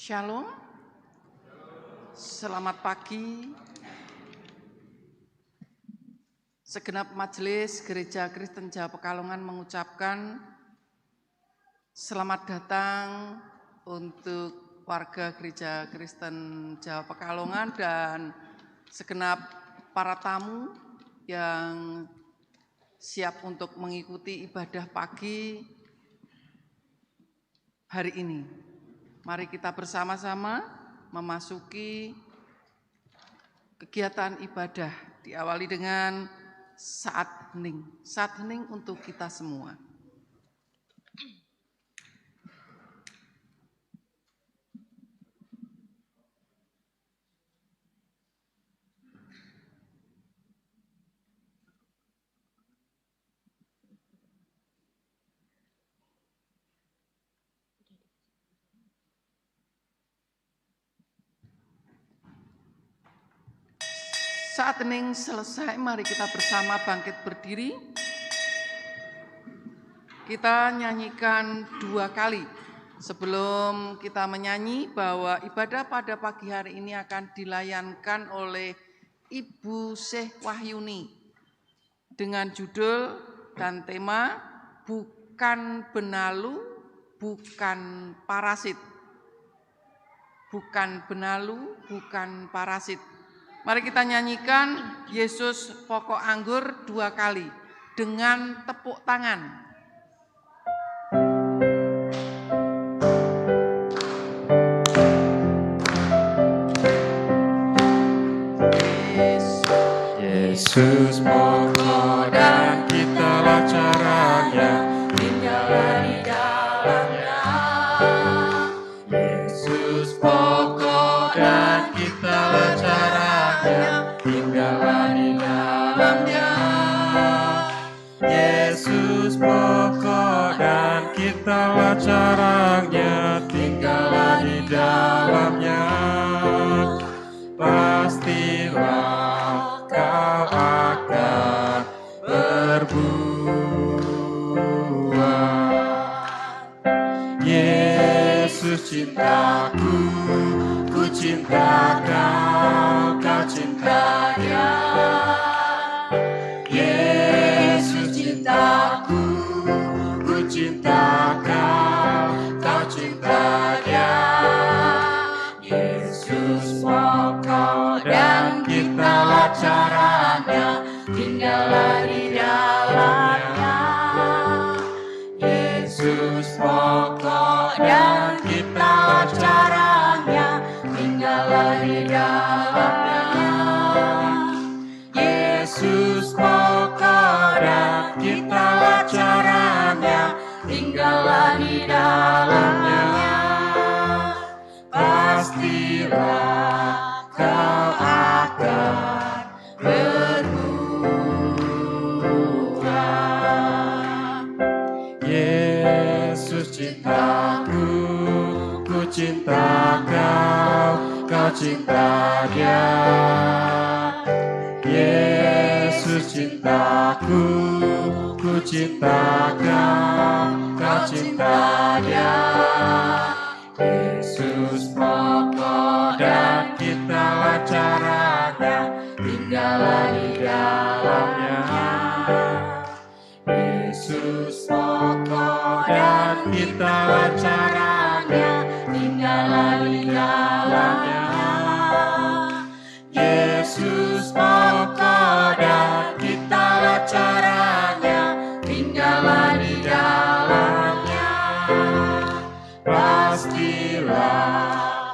Shalom, selamat pagi. Segenap majelis Gereja Kristen Jawa Pekalongan mengucapkan selamat datang untuk warga Gereja Kristen Jawa Pekalongan dan segenap para tamu yang siap untuk mengikuti ibadah pagi hari ini. Mari kita bersama-sama memasuki kegiatan ibadah, diawali dengan saat hening untuk kita semua. Saat hening selesai, mari kita bersama bangkit berdiri. Kita nyanyikan 2 kali. Sebelum kita menyanyi bahwa ibadah pada pagi hari ini akan dilayankan oleh Ibu Syekh Wahyuni dengan judul dan tema Bukan Benalu, Bukan Parasit. Bukan benalu, bukan parasit. Mari kita nyanyikan Yesus Pokok Anggur 2 kali dengan tepuk tangan. Yesus pokok dan kitalah caranya, tinggallah di dalamnya. Yesus pokok dan kitalah caranya, tinggallah di dalamnya. Yesus pokok dan kitalah caranya, tinggallah di dalamnya. Pastilah kau akan berbuah. Yesus cintaku, ku cinta kau, kau cinta Dia. Yesus cintaku, ku cinta kau, kau cinta Dia. Yesus pokok dan kitalah caranya, tinggallah di dalamnya. Yesus pokok dan kitalah caranya, tinggallah di dalamnya. Yesus pokok dan kitalah caranya, tinggallah di dalamnya. Pastilah kau akan berbuah. Yesus cintaku, ku cinta kau, kau cinta Dia. Yesus cintaku, ku cinta kau, kau cinta Dia. Yesus pokok dan kitalah caranya, tinggallah di dalamnya. Yesus pokok dan kitalah caranya, tinggallah di dalamnya. Yesus pokok dan kitalah caranya, tinggallah di dalamnya. Pastilah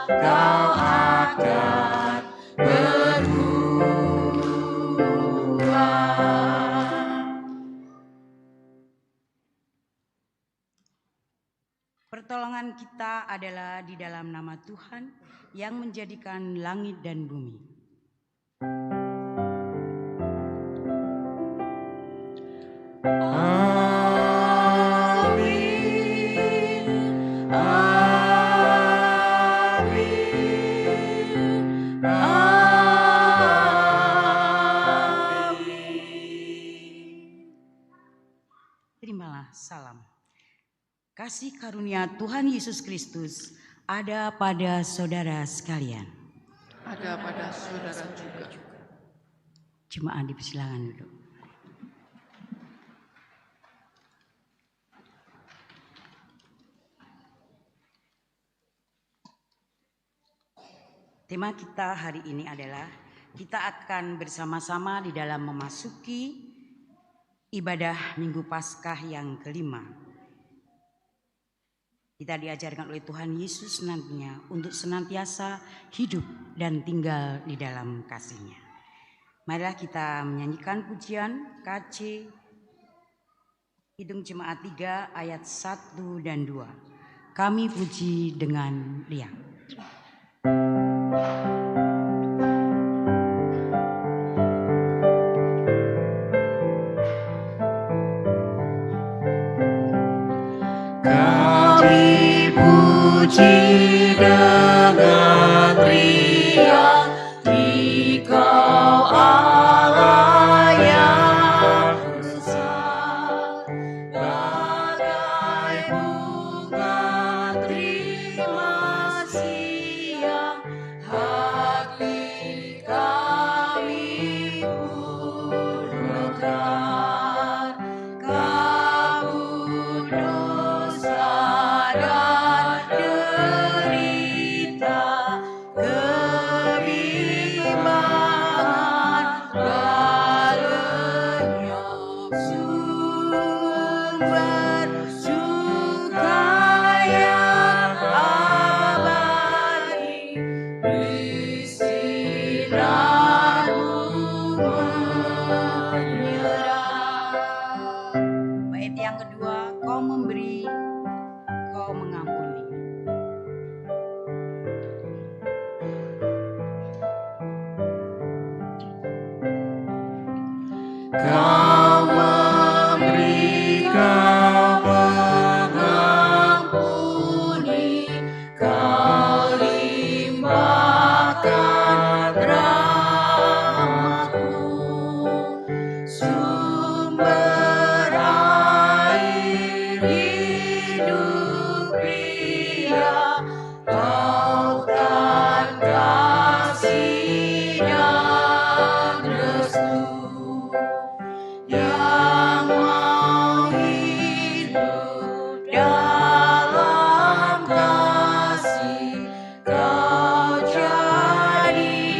kau akan berbuah. Pertolongan kita adalah di dalam nama Tuhan yang menjadikan langit dan bumi. Terimalah salam. Kasih karunia Tuhan Yesus Kristus, ada pada saudara sekalian. Ada pada saudara juga. Jemaat dipersilakan duduk. Tema kita hari ini adalah kita akan bersama-sama di dalam memasuki ibadah Minggu Paskah yang kelima. Kita diajarkan oleh Tuhan Yesus nantinya untuk senantiasa hidup dan tinggal di dalam kasih-Nya. Marilah kita menyanyikan pujian KC Kidung Jemaat 3 ayat 1 dan 2. Kami puji dengan riang. Puji dengan riang, Dikau Allah yang besar, bagai bunga terima siang, hati kami pun mekar, kabut dosa dan derita, kebimbangan balenyap, sumber suka yang abadi, istirahatmu menyerah. Bait yang kedua, kau memberi, kau mengampuni. Kau memberi, kau mengampuni, kau limpahkan rahmat-Mu, sumber air hidup pria, lautan kasih dan restu, yang mau hidup dalam kasih, kau jadikan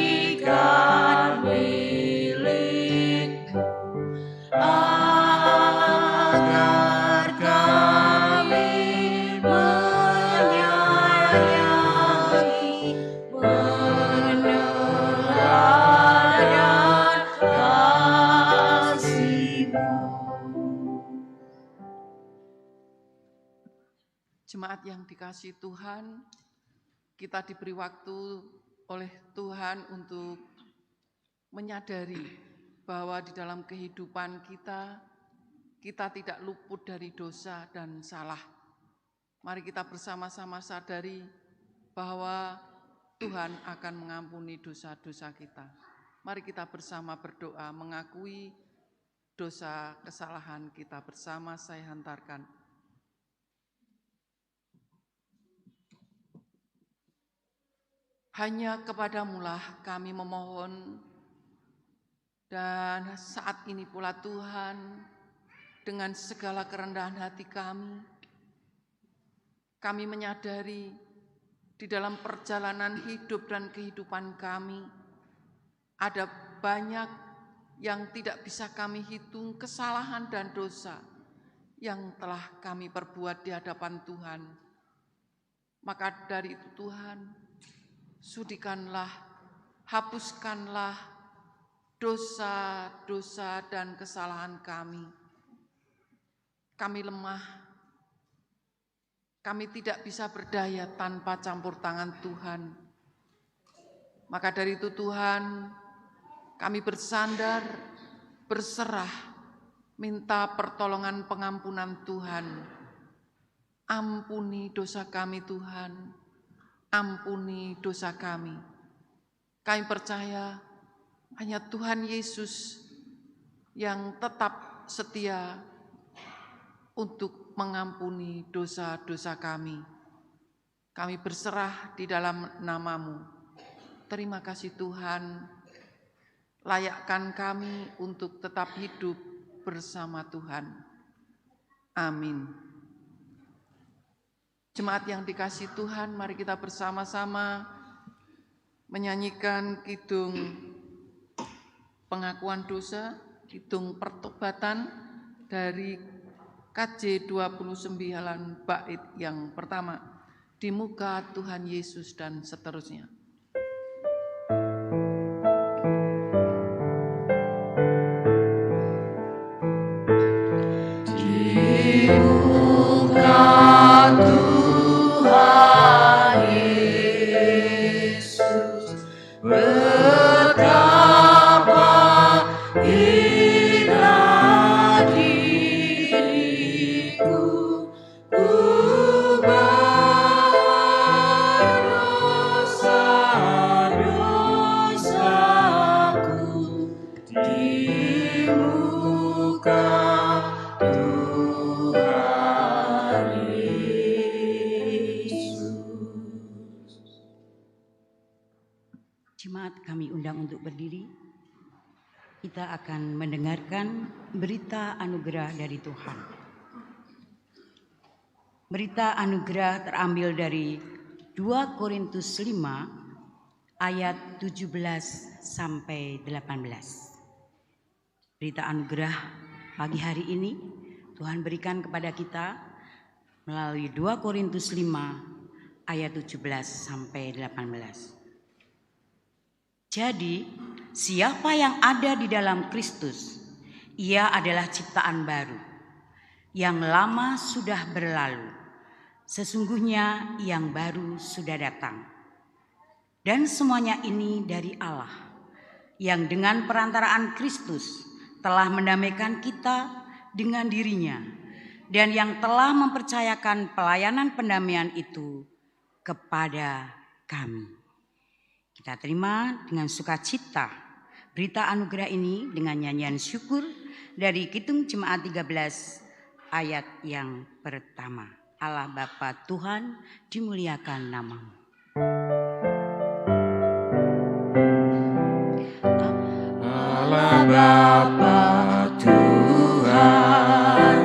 milik-Mu, agar kami menyayangi, meneladan kasih-Mu. Jemaat yang dikasihi Tuhan, kita diberi waktu oleh Tuhan untuk menyadari bahwa di dalam kehidupan kita tidak luput dari dosa dan salah. Mari kita bersama-sama sadari bahwa Tuhan akan mengampuni dosa-dosa kita. Mari kita bersama berdoa mengakui dosa kesalahan kita bersama. Saya hantarkan. Hanya kepadamu-lah kami memohon, dan saat ini pula Tuhan, dengan segala kerendahan hati kami menyadari di dalam perjalanan hidup dan kehidupan kami, ada banyak yang tidak bisa kami hitung kesalahan dan dosa yang telah kami perbuat di hadapan Tuhan. Maka dari itu Tuhan, sudikanlah, hapuskanlah dosa-dosa dan kesalahan kami. Kami lemah, kami tidak bisa berdaya tanpa campur tangan Tuhan. Maka dari itu Tuhan, kami bersandar, berserah, minta pertolongan pengampunan Tuhan. Ampuni dosa kami Tuhan. Ampuni dosa kami. Kami percaya hanya Tuhan Yesus yang tetap setia untuk mengampuni dosa-dosa kami. Kami berserah di dalam nama-Mu. Terima kasih Tuhan, layakkan kami untuk tetap hidup bersama Tuhan. Amin. Jemaat yang dikasihi Tuhan, mari kita bersama-sama menyanyikan kidung pengakuan dosa, kidung pertobatan dari KJ 29 bait yang pertama, di muka Tuhan Yesus dan seterusnya. Di muka Tuhan Yesus betapa indah diriku, ku berdosa-dosaku di muka Tuhan Yesus. Jemaat kami undang untuk berdiri. Kita akan mendengarkan berita anugerah dari Tuhan. Berita anugerah terambil dari 2 Korintus 5 ayat 17 sampai 18. Berita anugerah pagi hari ini Tuhan berikan kepada kita melalui 2 Korintus 5 ayat 17 sampai 18. Jadi, siapa yang ada di dalam Kristus, ia adalah ciptaan baru. Yang lama sudah berlalu, sesungguhnya yang baru sudah datang. Dan semuanya ini dari Allah, yang dengan perantaraan Kristus telah mendamaikan kita dengan dirinya, dan yang telah mempercayakan pelayanan pendamaian itu kepada kami. Kita terima dengan sukacita berita anugerah ini dengan nyanyian syukur dari Kidung Jemaat 13 ayat yang pertama. Allah Bapa Tuhan, dimuliakan nama-Mu. Allah Bapa Tuhan,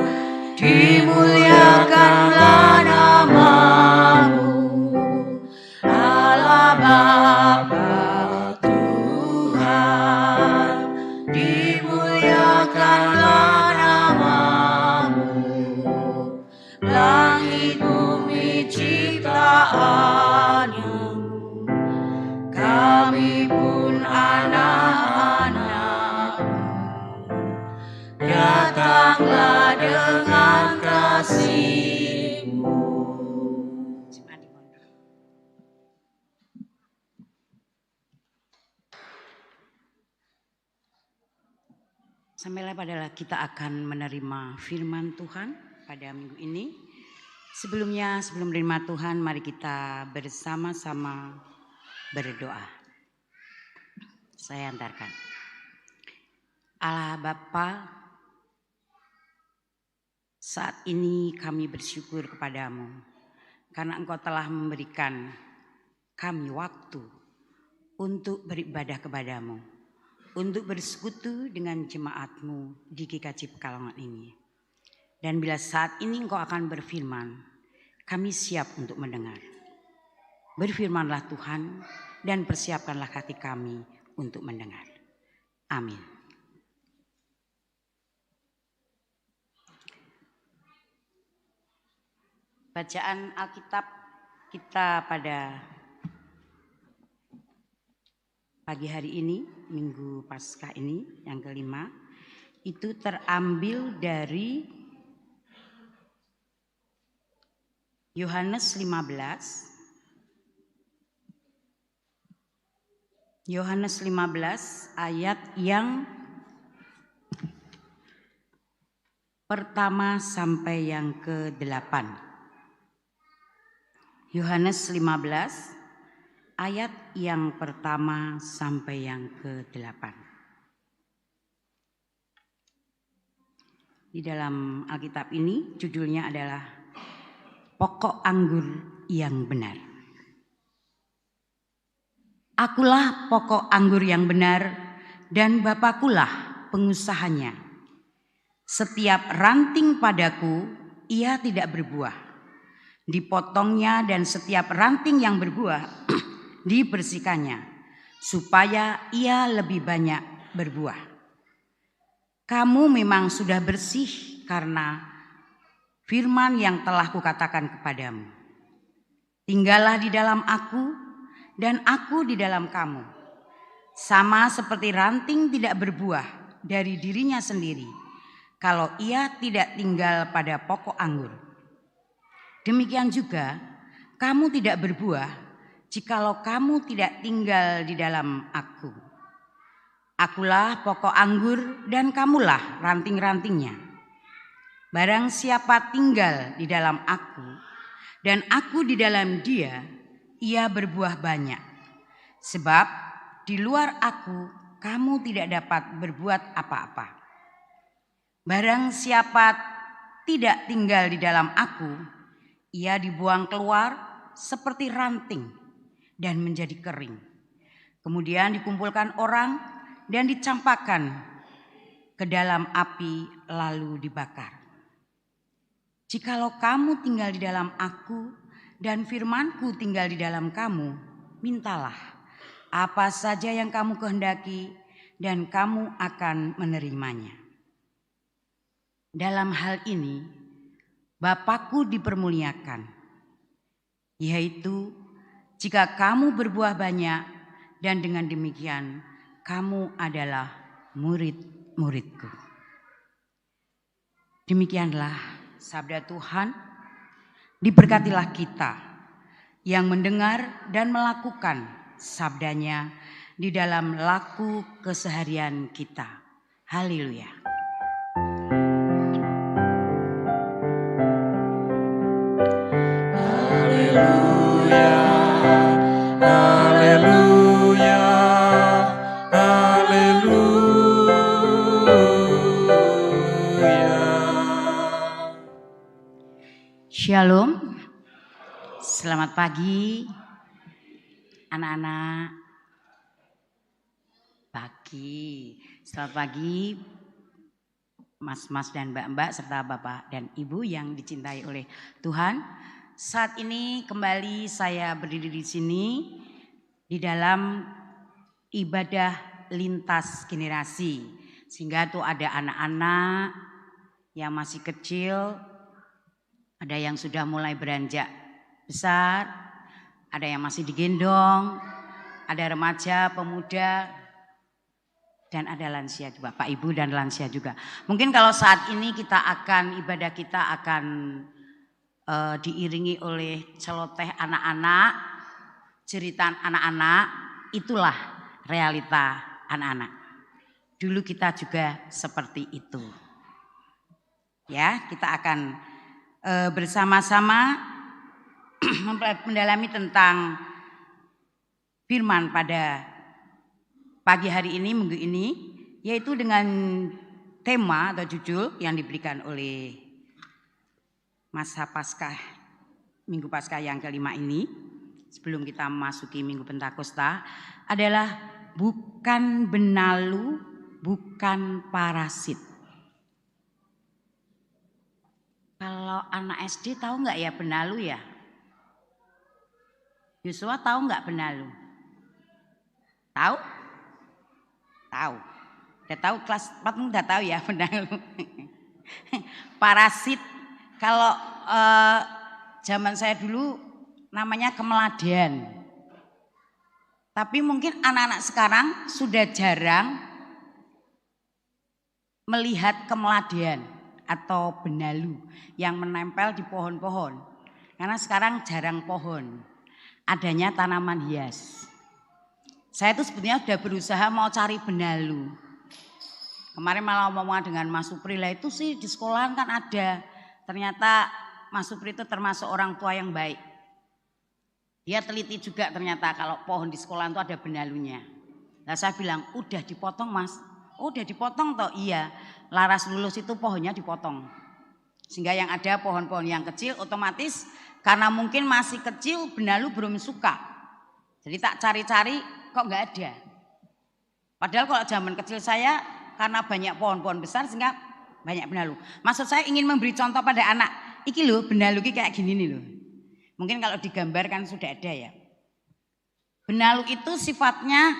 dimuliakanlah nama-Mu. Allah Bapa Tuhan, dimuliakanlah nama-Mu. Langit bumi ciptaan-Nya, kami pun anak-anak-Mu. Datanglah dengan kasih-Mu. Sampailah pada kita akan menerima firman Tuhan pada minggu ini. Sebelum menerima Tuhan, mari kita bersama-sama berdoa. Saya antarkan. Allah Bapa, saat ini kami bersyukur kepadamu karena Engkau telah memberikan kami waktu untuk beribadah kepadamu, untuk bersekutu dengan jemaat-Mu di GKJ Pekalongan ini. Dan bila saat ini Engkau akan berfirman, kami siap untuk mendengar. Berfirmanlah Tuhan dan persiapkanlah hati kami untuk mendengar. Amin. Bacaan Alkitab kita pada pagi hari ini, Minggu Paskah ini yang kelima, itu terambil dari Yohanes 15 ayat yang pertama sampai yang ke-8. Yohanes 15 ayat yang pertama sampai yang ke-8. Di dalam Alkitab ini judulnya adalah pokok anggur yang benar. Akulah pokok anggur yang benar dan Bapakulah pengusahanya. Setiap ranting padaku ia tidak berbuah, dipotongnya, dan setiap ranting yang berbuah dibersihkannya, supaya ia lebih banyak berbuah. Kamu memang sudah bersih karena firman yang telah kukatakan kepadamu. Tinggallah di dalam aku dan aku di dalam kamu. Sama seperti ranting tidak berbuah dari dirinya sendiri kalau ia tidak tinggal pada pokok anggur. Demikian juga kamu tidak berbuah jikalau kamu tidak tinggal di dalam aku. Akulah pokok anggur dan kamulah ranting-rantingnya. Barang siapa tinggal di dalam aku dan aku di dalam dia, ia berbuah banyak. Sebab di luar aku kamu tidak dapat berbuat apa-apa. Barang siapa tidak tinggal di dalam aku, ia dibuang keluar seperti ranting dan menjadi kering. Kemudian dikumpulkan orang dan dicampakkan ke dalam api lalu dibakar. Jikalau kamu tinggal di dalam aku dan firmanku tinggal di dalam kamu, mintalah apa saja yang kamu kehendaki dan kamu akan menerimanya. Dalam hal ini Bapakku dipermuliakan, yaitu jika kamu berbuah banyak, dan dengan demikian kamu adalah murid-muridku. Demikianlah sabda Tuhan. Diberkatilah kita yang mendengar dan melakukan sabdanya di dalam laku keseharian kita. Haleluya. Haleluya, haleluya, haleluya. Shalom. Selamat pagi anak-anak. Selamat pagi mas-mas dan mbak-mbak serta bapak dan ibu yang dicintai oleh Tuhan. Saat ini kembali saya berdiri di sini di dalam ibadah lintas generasi. Sehingga tuh ada anak-anak yang masih kecil, ada yang sudah mulai beranjak besar, ada yang masih digendong, ada remaja, pemuda, dan ada lansia juga, Bapak Ibu dan lansia juga. Mungkin kalau saat ini ibadah kita akan diiringi oleh celoteh anak-anak, jeritan anak-anak, itulah realita anak-anak. Dulu kita juga seperti itu. Ya, kita akan bersama-sama mendalami tentang firman pada pagi hari ini, minggu ini, yaitu dengan tema atau judul yang diberikan oleh masa Paskah, Minggu Paskah yang kelima ini, sebelum kita memasuki Minggu Pentakosta, adalah bukan benalu, bukan parasit. Kalau anak SD tahu nggak ya benalu ya? Yosua tahu nggak benalu? Tahu? Tahu. Udah tahu kelas 4 udah tahu ya benalu. Parasit. Kalau zaman saya dulu namanya kemeladian. Tapi mungkin anak-anak sekarang sudah jarang melihat kemeladian atau benalu yang menempel di pohon-pohon. Karena sekarang jarang pohon, adanya tanaman hias. Saya tuh sebetulnya sudah berusaha mau cari benalu. Kemarin malah ngomong dengan Mas Supri, lah itu sih di sekolahan kan ada. Ternyata Mas Supri itu termasuk orang tua yang baik. Dia teliti juga ternyata kalau pohon di sekolahan itu ada benalunya. Nah saya bilang, udah dipotong Mas. Oh udah dipotong toh? Iya, laras lulus itu pohonnya dipotong. Sehingga yang ada pohon-pohon yang kecil otomatis karena mungkin masih kecil benalu belum suka. Jadi tak cari-cari kok nggak ada. Padahal kalau zaman kecil saya karena banyak pohon-pohon besar sehingga banyak benalu. Maksud saya ingin memberi contoh pada anak. Iki loh benalu kayak gini nih loh. Mungkin kalau digambarkan sudah ada ya. Benalu itu sifatnya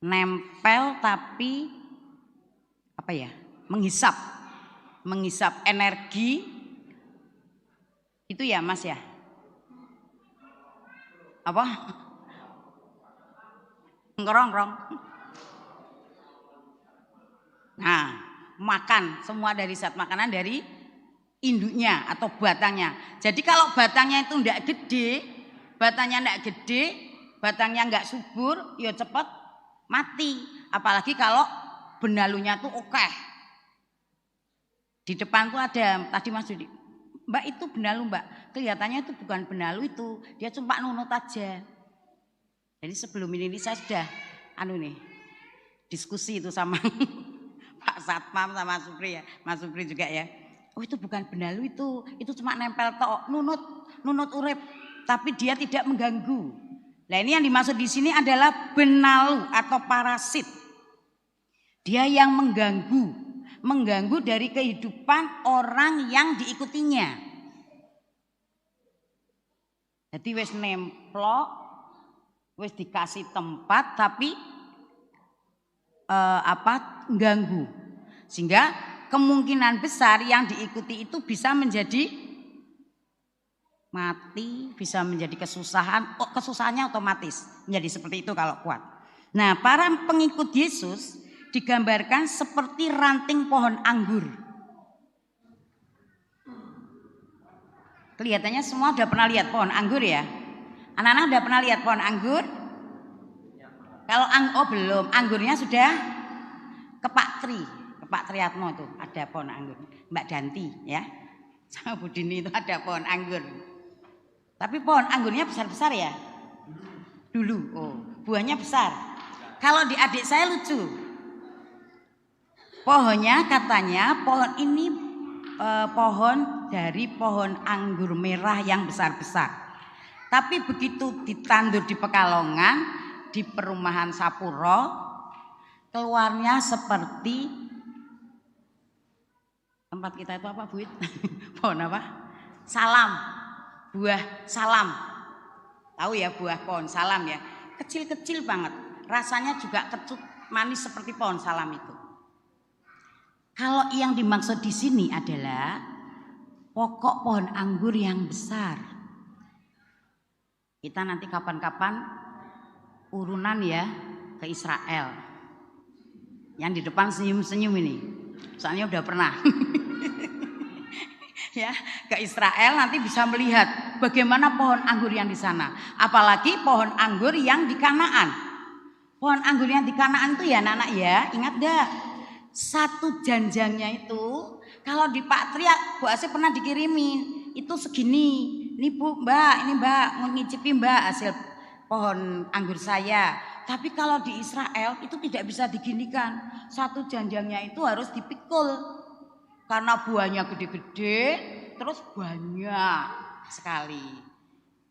nempel tapi apa ya? Menghisap energi itu ya Mas ya. Apa? Ngerongrong. Nah, makan semua dari zat makanan dari induknya atau batangnya. Jadi kalau batangnya itu enggak gede, batangnya enggak subur, ya cepat mati. Apalagi kalau benalunya tuh oke. Di depan tuh ada tadi Mas Dudi. Mbak itu benalu Mbak. Kelihatannya itu bukan benalu itu, dia cuma nunut aja. Jadi sebelum ini saya sudah diskusi itu sama Pak Satpam sama Supri ya, Mas Supri juga ya. Oh itu bukan benalu itu cuma nempel tok, nunut urip, tapi dia tidak mengganggu. Nah ini yang dimaksud di sini adalah benalu atau parasit. Dia yang mengganggu dari kehidupan orang yang diikutinya. Jadi wis nemplok, wis dikasih tempat tapi ganggu. Sehingga kemungkinan besar yang diikuti itu bisa menjadi mati, bisa menjadi kesusahan, kesusahannya otomatis menjadi seperti itu kalau kuat. Nah, para pengikut Yesus digambarkan seperti ranting pohon anggur. Kelihatannya semua udah pernah lihat pohon anggur ya? Anak-anak udah pernah lihat pohon anggur? Kalau belum, anggurnya sudah ke Pak Triatmo itu ada pohon anggur. Mbak Danti ya, sama Bu Dini itu ada pohon anggur. Tapi pohon anggurnya besar-besar ya? Dulu, buahnya besar. Kalau di adik saya lucu. Pohonnya katanya pohon ini pohon dari pohon anggur merah yang besar-besar. Tapi begitu ditandur di Pekalongan, di perumahan Sapuro, keluarnya seperti tempat kita itu apa Bu? Pohon apa? Salam, buah salam. Tahu ya buah pohon salam ya? Kecil-kecil banget, rasanya juga kecut manis seperti pohon salam itu. Kalau yang dimaksud di sini adalah pokok pohon anggur yang besar. Kita nanti kapan-kapan urunan ya ke Israel. Yang di depan senyum-senyum ini. Soalnya udah pernah. Ya, ke Israel nanti bisa melihat bagaimana pohon anggur yang di sana. Apalagi pohon anggur yang di Kanaan. Pohon anggur yang di Kanaan itu ya anak-anak ya, ingat gak? Satu janjangnya itu kalau di Pak Tri Bu Asih pernah dikirimin itu segini. Ini Bu, Mbak, ini Mbak mau ngicipi Mbak hasil pohon anggur saya. Tapi kalau di Israel itu tidak bisa diginikan. Satu janjangnya itu harus dipikul. Karena buahnya gede-gede, terus banyak sekali.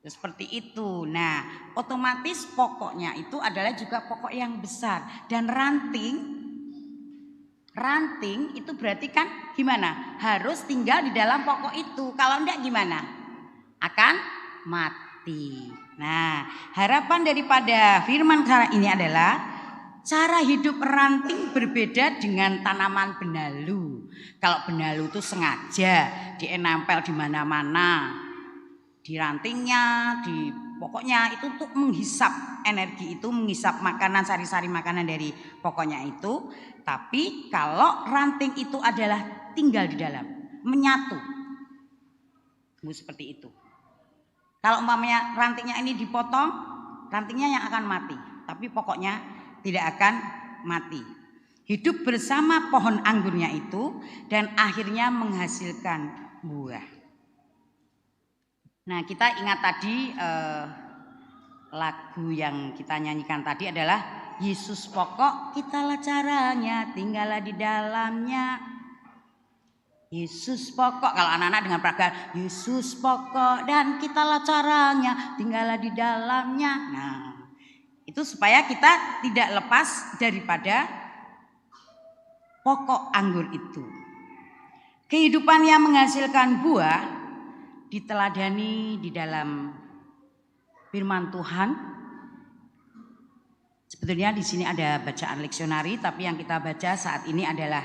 Seperti itu. Nah, otomatis pokoknya itu adalah juga pokok yang besar. Dan ranting itu berarti kan gimana? Harus tinggal di dalam pokok itu. Kalau enggak gimana? Akan mati. Nah, harapan daripada firman ini adalah cara hidup ranting berbeda dengan tanaman benalu. Kalau benalu itu sengaja dienempel di mana-mana, di rantingnya, di pokoknya itu untuk menghisap energi itu, menghisap makanan, sari-sari makanan dari pokoknya itu. Tapi kalau ranting itu adalah tinggal di dalam, menyatu, seperti itu. Kalau umpamanya rantingnya ini dipotong, rantingnya yang akan mati, tapi pokoknya tidak akan mati. Hidup bersama pohon anggurnya itu dan akhirnya menghasilkan buah. Nah, kita ingat tadi lagu yang kita nyanyikan tadi adalah Yesus pokok, kitalah caranya, tinggallah di dalamnya. Yesus pokok, kalau anak-anak dengan peragaan Yesus pokok dan kitalah caranya, tinggallah di dalamnya. Nah, itu supaya kita tidak lepas daripada pokok anggur itu. Kehidupan yang menghasilkan buah diteladani di dalam firman Tuhan. Sebetulnya di sini ada bacaan leksionari, tapi yang kita baca saat ini adalah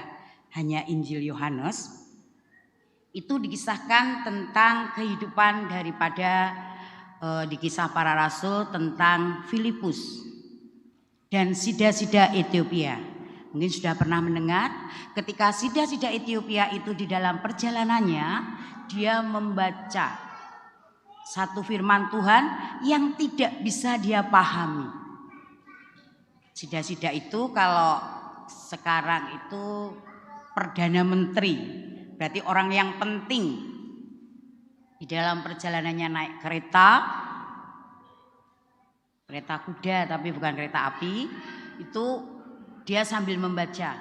hanya Injil Yohanes. Itu dikisahkan tentang kehidupan daripada di Kisah Para Rasul tentang Filipus dan sida-sida Ethiopia. Mungkin sudah pernah mendengar ketika sida-sida Ethiopia itu di dalam perjalanannya dia membaca satu firman Tuhan yang tidak bisa dia pahami. Sida-sida itu kalau sekarang itu Perdana Menteri, berarti orang yang penting di dalam perjalanannya naik kereta kuda tapi bukan kereta api, itu dia sambil membaca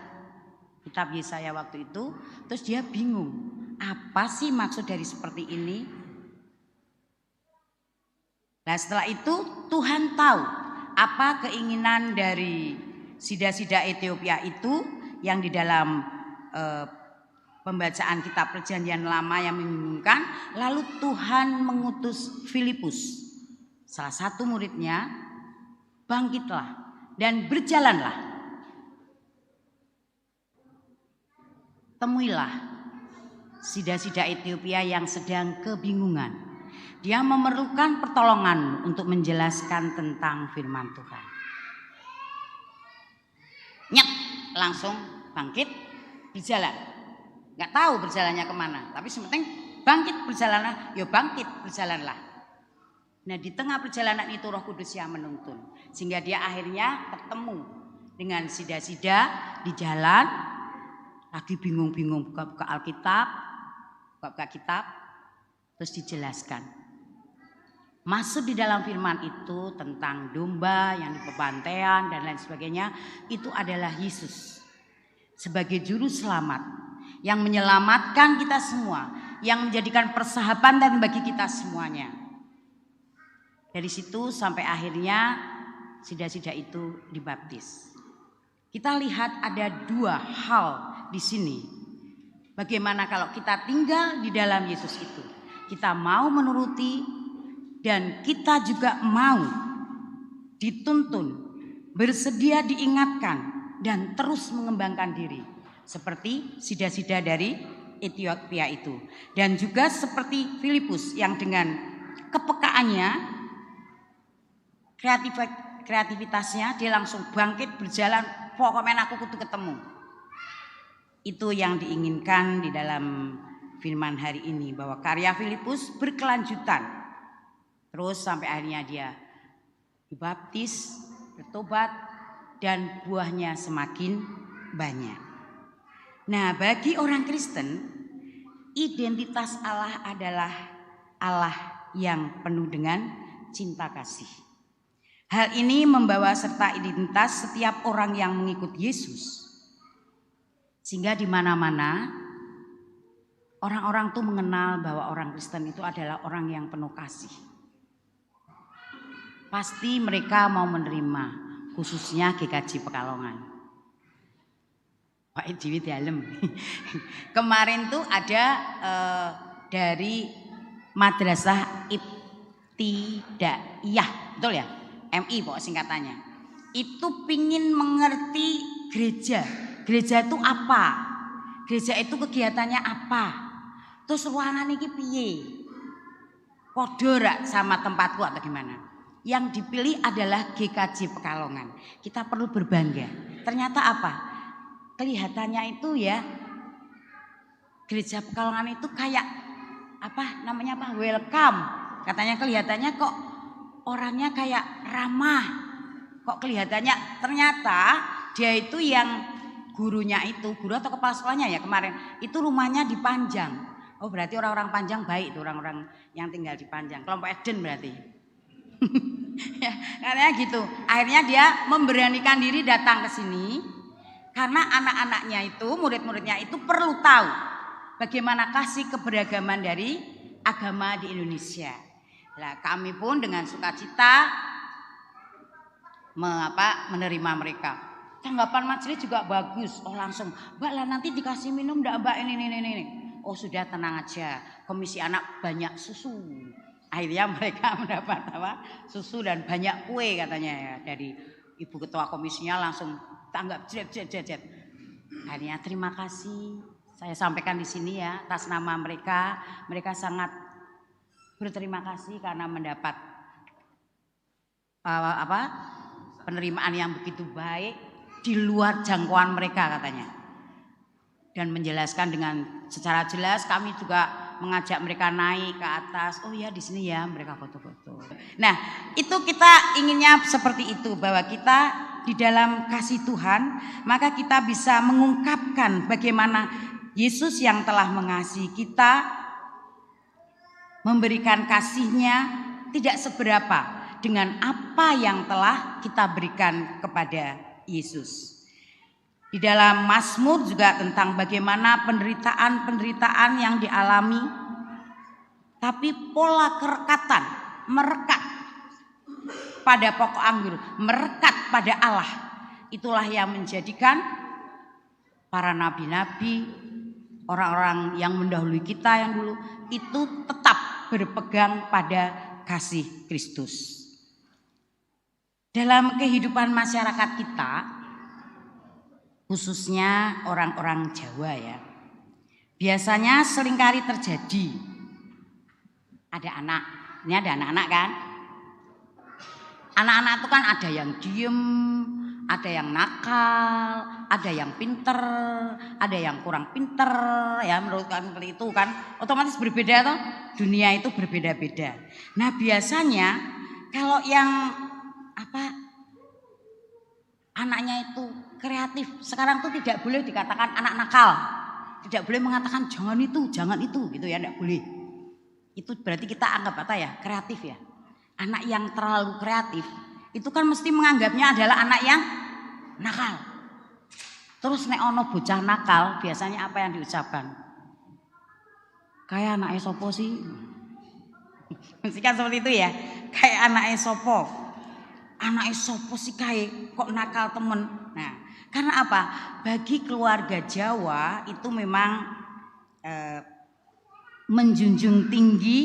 kitab Yesaya waktu itu, terus dia bingung, apa sih maksud dari seperti ini? Nah setelah itu Tuhan tahu apa keinginan dari sida-sida Ethiopia itu yang di dalam pembacaan kitab Perjanjian Lama yang membingungkan. Lalu Tuhan mengutus Filipus, salah satu muridnya, bangkitlah dan berjalanlah, temuilah sida-sida Ethiopia yang sedang kebingungan. Dia memerlukan pertolongan untuk menjelaskan tentang firman Tuhan. Nyet, langsung bangkit berjalan. Nggak tahu berjalannya kemana, tapi sementing bangkit berjalanlah, ya bangkit berjalanlah. Nah di tengah perjalanan itu Roh Kudus yang menuntun, sehingga dia akhirnya ketemu dengan sida-sida di jalan, lagi bingung-bingung buka-buka Alkitab, buka-buka kitab, terus dijelaskan. Masuk di dalam firman itu tentang domba yang dipembantaian dan lain sebagainya, itu adalah Yesus sebagai juru selamat yang menyelamatkan kita semua, yang menjadikan persahabatan bagi kita semuanya. Dari situ sampai akhirnya sida-sida itu dibaptis. Kita lihat ada dua hal di sini. Bagaimana kalau kita tinggal di dalam Yesus itu, kita mau menuruti dan kita juga mau dituntun, bersedia diingatkan dan terus mengembangkan diri. Seperti sida-sida dari Ethiopia itu. Dan juga seperti Filipus yang dengan kepekaannya, kreativitasnya, dia langsung bangkit berjalan, pokoknya aku kudu ketemu. Itu yang diinginkan di dalam firman hari ini, bahwa karya Filipus berkelanjutan. Terus sampai akhirnya dia dibaptis, bertobat, dan buahnya semakin banyak. Nah bagi orang Kristen, identitas Allah adalah Allah yang penuh dengan cinta kasih. Hal ini membawa serta identitas setiap orang yang mengikut Yesus. Sehingga di mana-mana orang-orang tuh mengenal bahwa orang Kristen itu adalah orang yang penuh kasih. Pasti mereka mau menerima, khususnya GKJ Pekalongan. Pak Dewi Dalem. Kemarin tuh ada dari Madrasah Ibtidaiyah, betul ya? MI pokok singkatannya. Itu pingin mengerti gereja. Gereja itu apa? Gereja itu kegiatannya apa? Terus ruangan ini piye? Podora sama tempatku atau gimana? Yang dipilih adalah GKJ Pekalongan. Kita perlu berbangga. Ternyata apa? Kelihatannya itu ya, gereja Pekalongan itu kayak apa namanya apa? Welcome. Katanya kelihatannya kok orangnya kayak ramah. Kok kelihatannya, ternyata dia itu yang gurunya itu, guru atau kepala sekolahnya ya kemarin, itu rumahnya di Panjang. Oh berarti orang-orang Panjang baik itu, orang-orang yang tinggal di Panjang. Kelompok Eden berarti. Ya, katanya gitu. Akhirnya dia memberanikan diri datang ke sini karena anak-anaknya itu, murid-muridnya itu perlu tahu bagaimana kasih keberagaman dari agama di Indonesia. Nah, kami pun dengan sukacita menerima mereka. Tanggapan majelis juga bagus. Oh langsung, Mbak lah nanti dikasih minum enggak Mbak ini. Oh sudah tenang aja. Komisi anak banyak susu. Akhirnya mereka mendapat susu dan banyak kue katanya ya. Dari ibu ketua komisinya langsung tanggap jet. Akhirnya terima kasih. Saya sampaikan di sini ya atas nama mereka. Mereka sangat berterima kasih karena mendapat penerimaan yang begitu baik di luar jangkauan mereka katanya. Dan menjelaskan dengan secara jelas, kami juga mengajak mereka naik ke atas. Oh ya di sini ya mereka foto-foto. Nah itu kita inginnya seperti itu, bahwa kita di dalam kasih Tuhan maka kita bisa mengungkapkan bagaimana Yesus yang telah mengasihi kita, memberikan kasihnya tidak seberapa dengan apa yang telah kita berikan kepada Yesus. Di dalam Mazmur juga tentang bagaimana penderitaan yang dialami, tapi pola kerekatan, merekat pada pokok anggur, merekat pada Allah. Itulah yang menjadikan para nabi-nabi, orang-orang yang mendahului kita yang dulu itu tetap berpegang pada kasih Kristus. Dalam kehidupan masyarakat kita, khususnya orang-orang Jawa ya, biasanya seringkali terjadi ada anak, ini ada anak-anak kan, anak-anak itu kan ada yang diem, ada yang nakal, ada yang pinter, ada yang kurang pinter ya, menurut kami seperti itu kan, otomatis berbeda toh, dunia itu berbeda-beda. Nah biasanya kalau yang anaknya itu kreatif, sekarang tuh tidak boleh dikatakan anak nakal, tidak boleh mengatakan jangan itu gitu ya, tidak boleh. Itu berarti kita anggap kreatif ya. Anak yang terlalu kreatif itu kan mesti menganggapnya adalah anak yang nakal. Terus nek ono bocah nakal biasanya apa yang diucapkan? Kayak anaknya sopo sih? Mesti kan seperti itu ya. Kayak anaknya sopo. Anaknya sopo sih kayak kok nakal temen. Nah, karena apa? Bagi keluarga Jawa itu memang menjunjung tinggi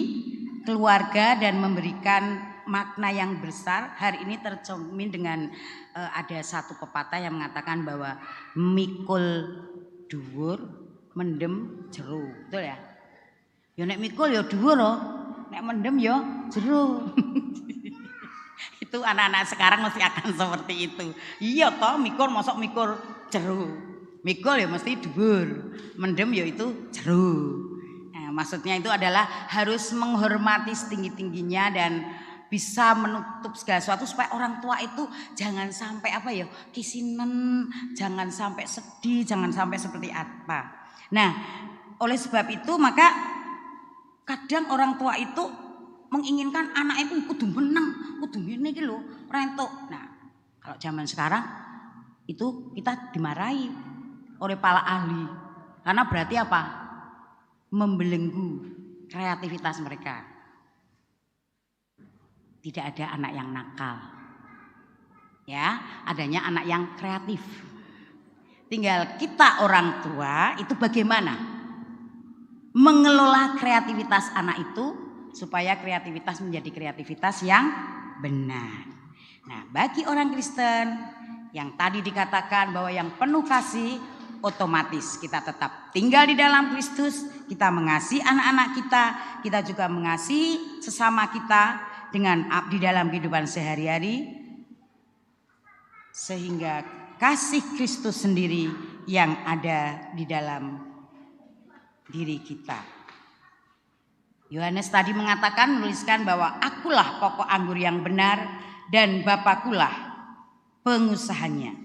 keluarga dan memberikan makna yang besar. Hari ini tercermin dengan ada satu pepatah yang mengatakan bahwa mikul dhuwur, mendem jero. Betul ya? Ya nek mikul ya dhuwur loh, nek mendem ya jero. Itu anak-anak sekarang mesti akan seperti itu. Iya toh, mikul mosok mikul jero. Mikul ya mesti dhuwur, mendem ya itu jero. Nah, maksudnya itu adalah harus menghormati setinggi-tingginya dan bisa menutup segala sesuatu supaya orang tua itu jangan sampai kisinen, jangan sampai sedih, jangan sampai seperti apa. Nah, oleh sebab itu maka kadang orang tua itu menginginkan anak itu kudu menang, kudu ngene iki lho, rentuk. Nah, kalau zaman sekarang itu kita dimarahi oleh para ahli. Karena berarti apa? Membelenggu kreativitas mereka. Tidak ada anak yang nakal. Ya, adanya anak yang kreatif. Tinggal kita orang tua itu bagaimana mengelola kreativitas anak itu supaya kreativitas menjadi kreativitas yang benar. Nah, bagi orang Kristen yang tadi dikatakan bahwa yang penuh kasih, otomatis kita tetap tinggal di dalam Kristus, kita mengasihi anak-anak kita juga mengasihi sesama kita dengan di dalam kehidupan sehari-hari, sehingga kasih Kristus sendiri yang ada di dalam diri kita. Yohanes tadi menuliskan bahwa akulah pokok anggur yang benar dan Bapakulah pengusahanya.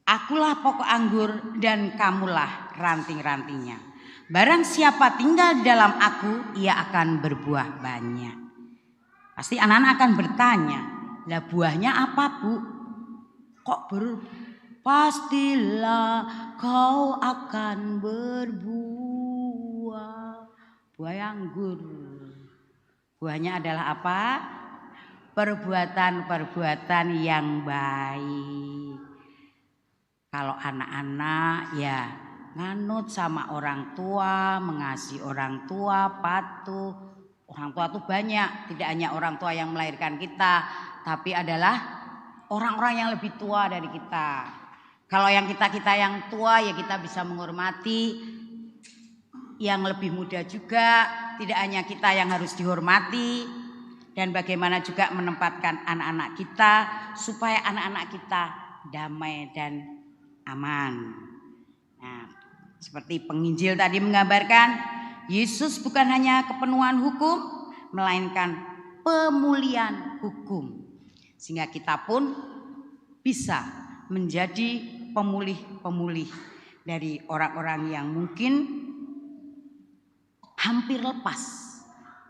Akulah pokok anggur dan kamulah ranting-rantingnya. Barang siapa tinggal di dalam aku, ia akan berbuah banyak. Pasti anak-anak akan bertanya, lah buahnya apa Bu? Kok pastilah kau akan berbuah. buah anggur. Buahnya adalah apa? Perbuatan-perbuatan yang baik. Kalau anak-anak ya nganut sama orang tua, mengasihi orang tua, patuh. Orang tua itu banyak, tidak hanya orang tua yang melahirkan kita, tapi adalah orang-orang yang lebih tua dari kita. Kalau yang kita yang tua ya kita bisa menghormati yang lebih muda juga. Tidak hanya kita yang harus dihormati, dan bagaimana juga menempatkan anak-anak kita supaya anak-anak kita damai dan aman. Nah, seperti penginjil tadi menggambarkan, Yesus bukan hanya kepenuhan hukum, melainkan pemulihan hukum. Sehingga kita pun bisa menjadi pemulih-pemulih dari orang-orang yang mungkin hampir lepas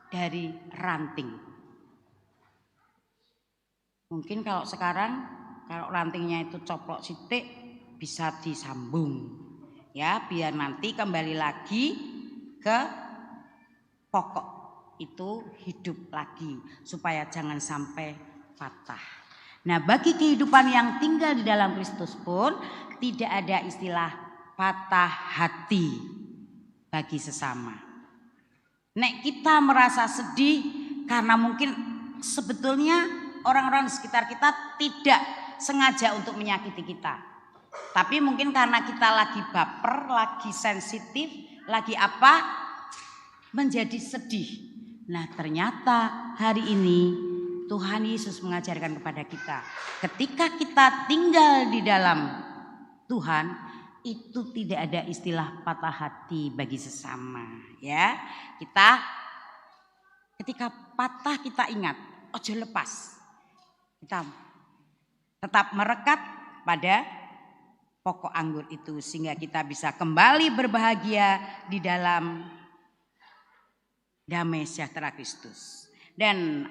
dari ranting. Mungkin kalau sekarang kalau rantingnya itu coplok sitik bisa disambung ya, biar nanti kembali lagi ke pokok itu hidup lagi supaya jangan sampai patah. Nah, bagi kehidupan yang tinggal di dalam Kristus pun tidak ada istilah patah hati bagi sesama. Nek kita merasa sedih karena mungkin sebetulnya orang-orang di sekitar kita tidak sengaja untuk menyakiti kita. Tapi mungkin karena kita lagi baper, lagi sensitif, lagi apa, menjadi sedih. Nah, ternyata hari ini Tuhan Yesus mengajarkan kepada kita, ketika kita tinggal di dalam Tuhan, itu tidak ada istilah patah hati bagi sesama, ya. Kita ketika patah kita ingat, ojo lepas. Kita tetap merekat pada pokok anggur itu sehingga kita bisa kembali berbahagia di dalam damai sejahtera Kristus. Dan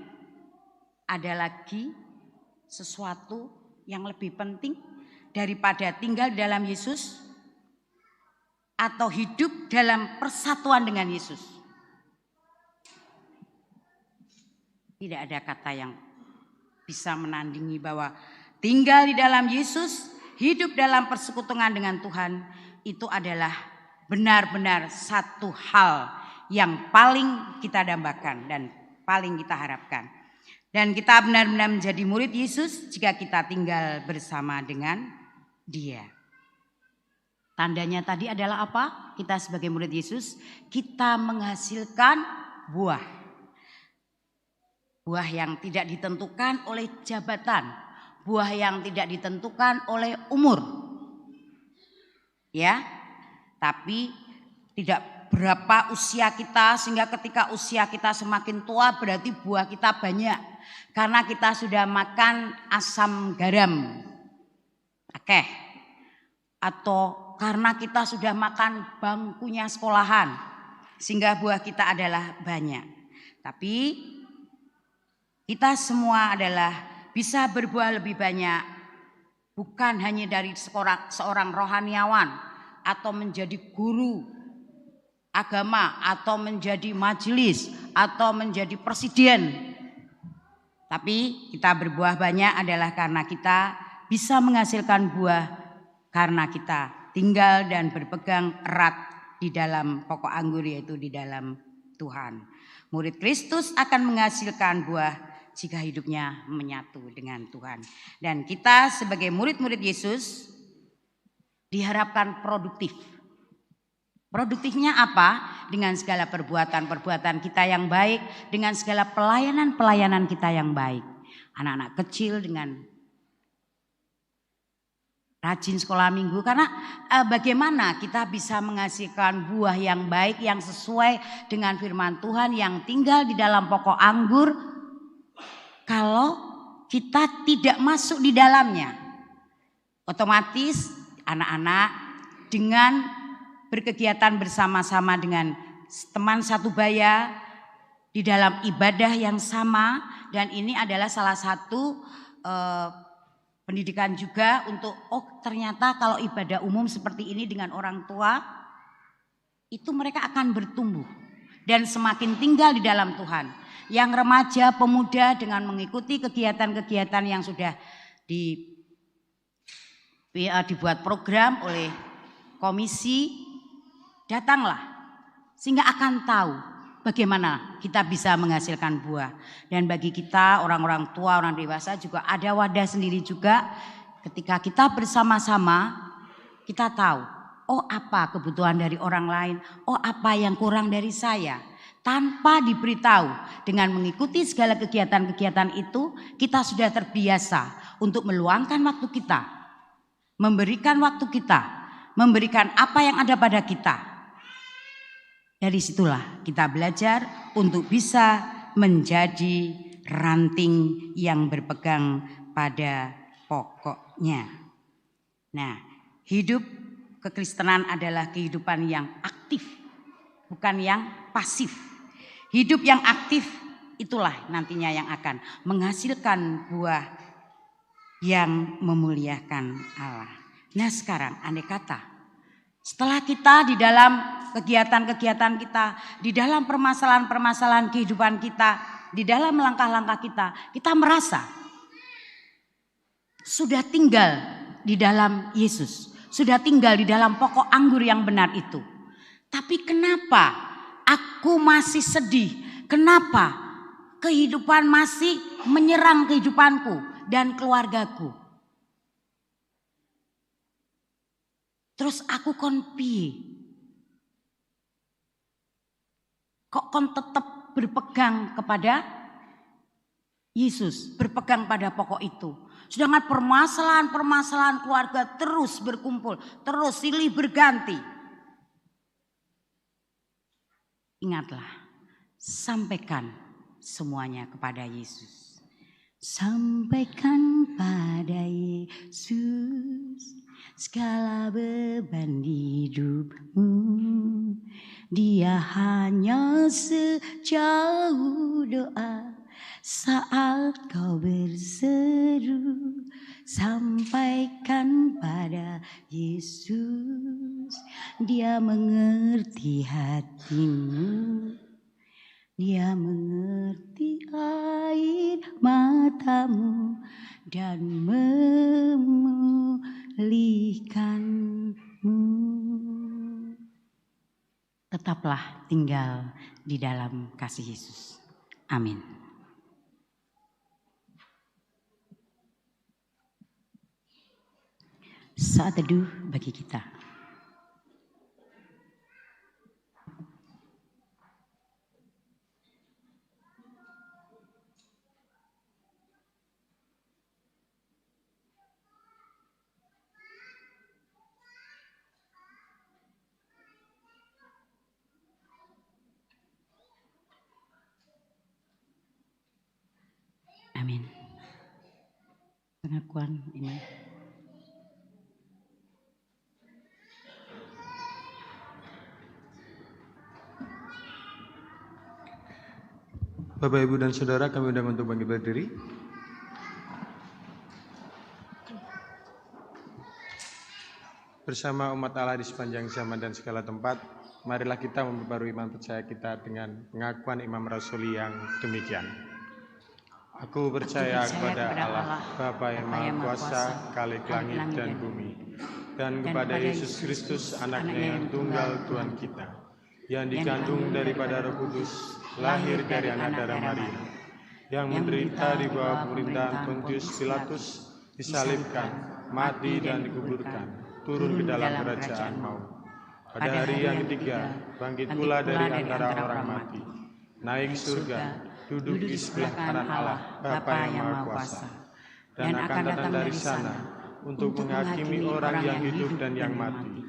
ada lagi sesuatu yang lebih penting daripada tinggal di dalam Yesus atau hidup dalam persatuan dengan Yesus. Tidak ada kata yang bisa menandingi bahwa tinggal di dalam Yesus, hidup dalam persekutuan dengan Tuhan, itu adalah benar-benar satu hal yang paling kita dambakan dan paling kita harapkan. Dan kita benar-benar menjadi murid Yesus jika kita tinggal bersama dengan Dia. Tandanya tadi adalah apa? Kita sebagai murid Yesus, kita menghasilkan buah. Buah yang tidak ditentukan oleh jabatan, buah yang tidak ditentukan oleh umur. Ya, tapi tidak berapa usia kita sehingga ketika usia kita semakin tua berarti buah kita banyak. Karena kita sudah makan asam garam. Oke. Atau karena kita sudah makan bangkunya sekolahan sehingga buah kita adalah banyak. Tapi kita semua adalah bisa berbuah lebih banyak, bukan hanya dari seorang rohaniawan atau menjadi guru agama atau menjadi majelis atau menjadi presiden. Tapi kita berbuah banyak adalah karena kita bisa menghasilkan buah karena kita tinggal dan berpegang erat di dalam pokok anggur, yaitu di dalam Tuhan. Murid Kristus akan menghasilkan buah jika hidupnya menyatu dengan Tuhan. Dan kita sebagai murid-murid Yesus diharapkan produktif. Produktifnya apa? Dengan segala perbuatan-perbuatan kita yang baik, dengan segala pelayanan-pelayanan kita yang baik. Anak-anak kecil dengan rajin sekolah minggu, karena bagaimana kita bisa menghasilkan buah yang baik yang sesuai dengan firman Tuhan yang tinggal di dalam pokok anggur kalau kita tidak masuk di dalamnya. Otomatis anak-anak dengan berkegiatan bersama-sama dengan teman satu baya di dalam ibadah yang sama, dan ini adalah salah satu pendidikan juga untuk ternyata kalau ibadah umum seperti ini dengan orang tua itu mereka akan bertumbuh dan semakin tinggal di dalam Tuhan. Yang remaja, pemuda dengan mengikuti kegiatan-kegiatan yang sudah dibuat program oleh komisi, datanglah sehingga akan tahu bagaimana kita bisa menghasilkan buah. Dan bagi kita orang-orang tua, orang dewasa juga ada wadah sendiri juga. Ketika kita bersama-sama, kita tahu, oh apa kebutuhan dari orang lain, oh apa yang kurang dari saya. Tanpa diberitahu, dengan mengikuti segala kegiatan-kegiatan itu, kita sudah terbiasa untuk meluangkan waktu kita, memberikan waktu kita, memberikan apa yang ada pada kita. Dari situlah kita belajar untuk bisa menjadi ranting yang berpegang pada pokoknya. Nah, hidup kekristenan adalah kehidupan yang aktif, bukan yang pasif. Hidup yang aktif itulah nantinya yang akan menghasilkan buah yang memuliakan Allah. Nah sekarang andai kata setelah kita di dalam kegiatan-kegiatan kita, di dalam permasalahan-permasalahan kehidupan kita, di dalam langkah-langkah kita merasa sudah tinggal di dalam Yesus, sudah tinggal di dalam pokok anggur yang benar itu. Tapi kenapa aku masih sedih? Kenapa kehidupan masih menyerang kehidupanku dan keluargaku? Terus aku kon piye? Kok kon tetap berpegang kepada Yesus, berpegang pada pokok itu. Sedangkan permasalahan-permasalahan keluarga terus berkumpul, terus silih berganti. Ingatlah, sampaikan semuanya kepada Yesus. Sampaikan pada Yesus segala beban hidupmu. Dia hanya sejauh doa saat kau berseru. Sampaikan pada Yesus, Dia mengerti hatimu. Dia mengerti air matamu dan memulihkanmu. Tetaplah tinggal di dalam kasih Yesus. Amin. Saat teduh bagi kita. Amin. Pengakuan ini. Bapak, Ibu, dan Saudara, kami undang untuk bangkit berdiri. Bersama umat Allah di sepanjang zaman dan segala tempat, marilah kita memperbarui iman percaya kita dengan pengakuan Imam Rasuli yang demikian. Aku percaya kepada Allah, Bapa yang Maha Kuasa, Khalik langit dan bumi, dan kepada Yesus Kristus, anaknya yang tunggal Tuhan kita, yang dikandung daripada Roh Kudus, lahir dari anak darah Maria, yang menderita di bawah pemerintahan Pontius Pilatus, disalibkan, mati dan dikuburkan, turun ke dalam kerajaan maut. Pada hari yang ketiga, bangkit pula dari antara orang mati, naik surga, duduk di sebelah kanan Allah, Bapa yang Maha Kuasa, dan akan datang dari sana untuk menghakimi orang yang hidup dan yang mati.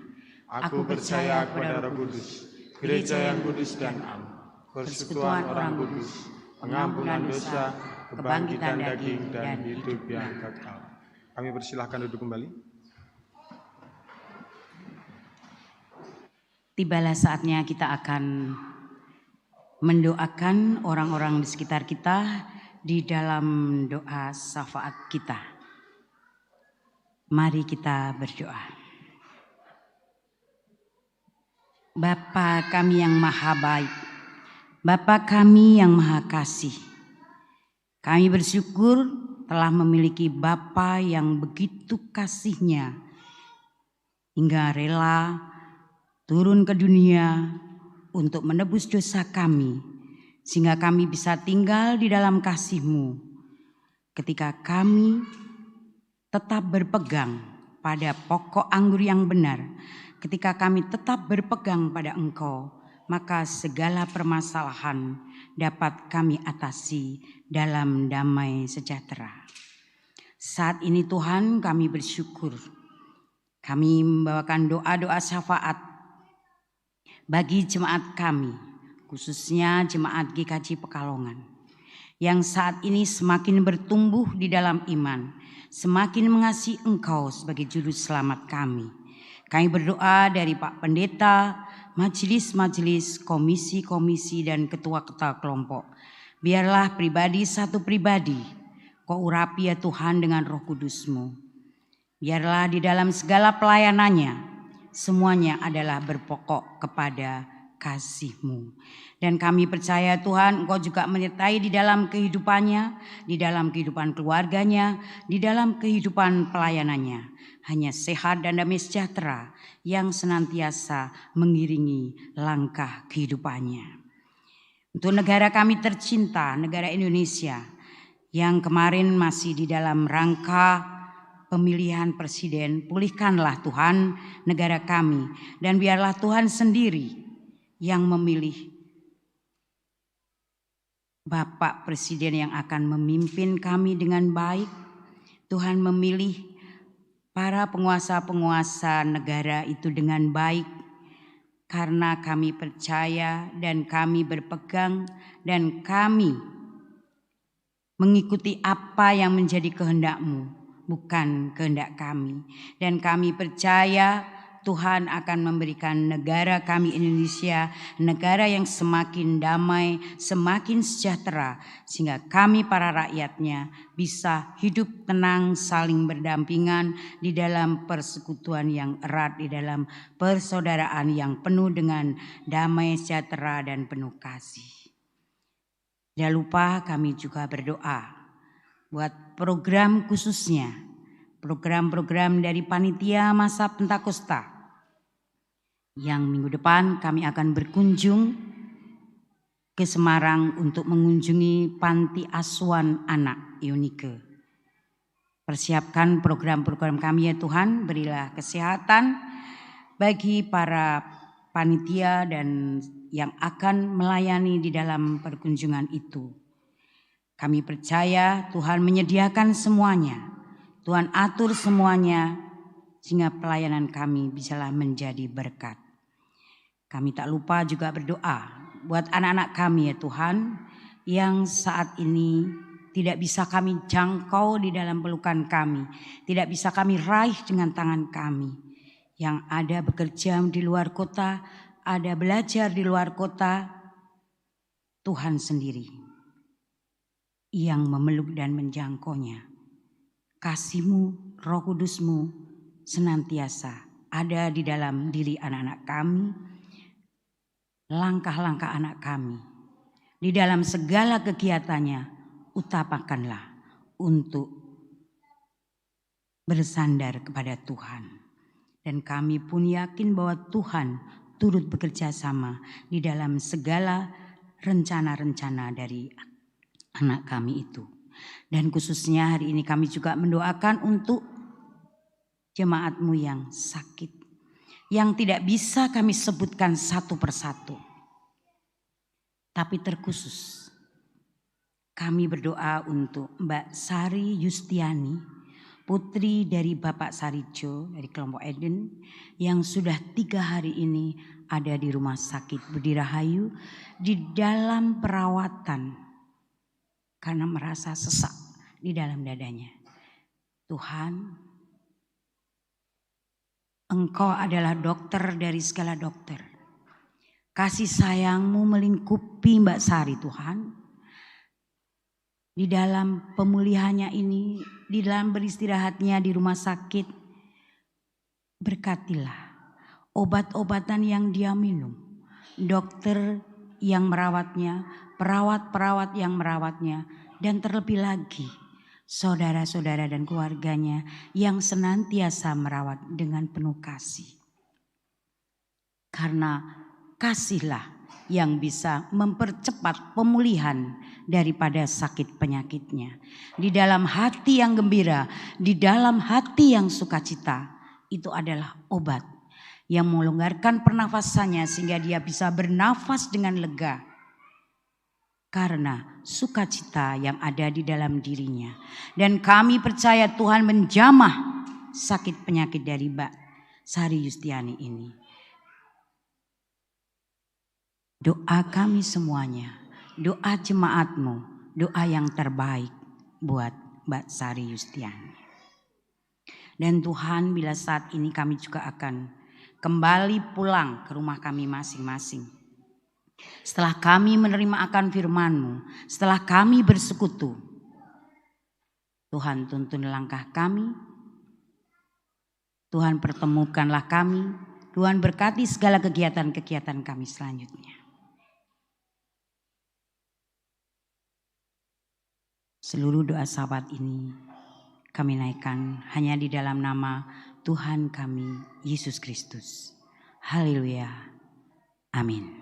Aku percaya kepada Roh Kudus, gereja yang kudus dan am, persekutuan orang kudus, pengampunan dosa, kebangkitan daging, dan hidup yang kekal. Kami persilahkan duduk kembali. Tibalah saatnya kita akan mendoakan orang-orang di sekitar kita di dalam doa syafaat kita. Mari kita berdoa. Bapa kami yang maha baik, Bapa kami yang maha kasih, kami bersyukur telah memiliki Bapa yang begitu kasihnya hingga rela turun ke dunia untuk menebus dosa kami, sehingga kami bisa tinggal di dalam kasih-Mu. Ketika kami tetap berpegang pada pokok anggur yang benar, ketika kami tetap berpegang pada Engkau, maka segala permasalahan dapat kami atasi dalam damai sejahtera. Saat ini Tuhan, kami bersyukur. Kami membawakan doa-doa syafaat bagi jemaat kami, khususnya jemaat GKJ Pekalongan, yang saat ini semakin bertumbuh di dalam iman, semakin mengasihi Engkau sebagai juru selamat kami. Kami berdoa dari Pak Pendeta, majelis-majelis, komisi-komisi dan ketua-ketua kelompok. Biarlah pribadi satu pribadi Kau urapi ya Tuhan dengan Roh Kudus-Mu. Biarlah di dalam segala pelayanannya semuanya adalah berpokok kepada kasih-Mu. Dan kami percaya Tuhan Engkau juga menyertai di dalam kehidupannya, di dalam kehidupan keluarganya, di dalam kehidupan pelayanannya. Hanya sehat dan damai sejahtera yang senantiasa mengiringi langkah kehidupannya. Untuk negara kami tercinta, negara Indonesia, yang kemarin masih di dalam rangka pemilihan presiden, pulihkanlah Tuhan negara kami, dan biarlah Tuhan sendiri yang memilih Bapak Presiden yang akan memimpin kami dengan baik. Tuhan memilih para penguasa-penguasa negara itu dengan baik, karena kami percaya dan kami berpegang dan kami mengikuti apa yang menjadi kehendak-Mu, bukan kehendak kami. Dan kami percaya Tuhan akan memberikan negara kami Indonesia, negara yang semakin damai, semakin sejahtera, sehingga kami para rakyatnya bisa hidup tenang, saling berdampingan di dalam persekutuan yang erat, di dalam persaudaraan yang penuh dengan damai, sejahtera dan penuh kasih. Jangan lupa kami juga berdoa buat program khususnya, program-program dari Panitia Masa Pentakosta, yang minggu depan kami akan berkunjung ke Semarang untuk mengunjungi Panti Asuhan Anak Eunike. Persiapkan program-program kami ya Tuhan, berilah kesehatan bagi para panitia dan yang akan melayani di dalam perkunjungan itu. Kami percaya Tuhan menyediakan semuanya, Tuhan atur semuanya, sehingga pelayanan kami bisalah menjadi berkat. Kami tak lupa juga berdoa buat anak-anak kami ya Tuhan, yang saat ini tidak bisa kami jangkau di dalam pelukan kami, tidak bisa kami raih dengan tangan kami, yang ada bekerja di luar kota, ada belajar di luar kota. Tuhan sendiri yang memeluk dan menjangkaunya. Kasih-Mu, Roh Kudus-Mu senantiasa ada di dalam diri anak-anak kami, langkah-langkah anak kami. Di dalam segala kegiatannya, utamakanlah untuk bersandar kepada Tuhan. Dan kami pun yakin bahwa Tuhan turut bekerja sama di dalam segala rencana-rencana dari anak kami itu. Dan khususnya hari ini kami juga mendoakan untuk jemaat-Mu yang sakit, yang tidak bisa kami sebutkan satu persatu, tapi terkhusus kami berdoa untuk Mbak Sari Yustiani, putri dari Bapak Sarijo dari kelompok Eden, yang sudah 3 hari ini ada di rumah sakit Budi Rahayu di dalam perawatan karena merasa sesak di dalam dadanya. Tuhan, Engkau adalah dokter dari segala dokter. Kasih sayang-Mu melingkupi Mbak Sari Tuhan. Di dalam pemulihannya ini, di dalam beristirahatnya di rumah sakit, berkatilah obat-obatan yang dia minum, dokter yang merawatnya, perawat-perawat yang merawatnya, dan terlebih lagi saudara-saudara dan keluarganya yang senantiasa merawat dengan penuh kasih. Karena kasihlah yang bisa mempercepat pemulihan daripada sakit penyakitnya. Di dalam hati yang gembira, di dalam hati yang sukacita, itu adalah obat yang melonggarkan pernafasannya sehingga dia bisa bernafas dengan lega. Karena sukacita yang ada di dalam dirinya. Dan kami percaya Tuhan menjamah sakit penyakit dari Mbak Sari Yustiani ini. Doa kami semuanya, doa jemaatmu, doa yang terbaik buat Mbak Sari Yustiani. Dan Tuhan, bila saat ini kami juga akan kembali pulang ke rumah kami masing-masing. Setelah kami menerima akan firman-Mu, setelah kami bersekutu, Tuhan tuntun langkah kami, Tuhan pertemukanlah kami, Tuhan berkati segala kegiatan-kegiatan kami selanjutnya. Seluruh doa sahabat ini kami naikkan hanya di dalam nama Tuhan kami Yesus Kristus. Haleluya. Amin.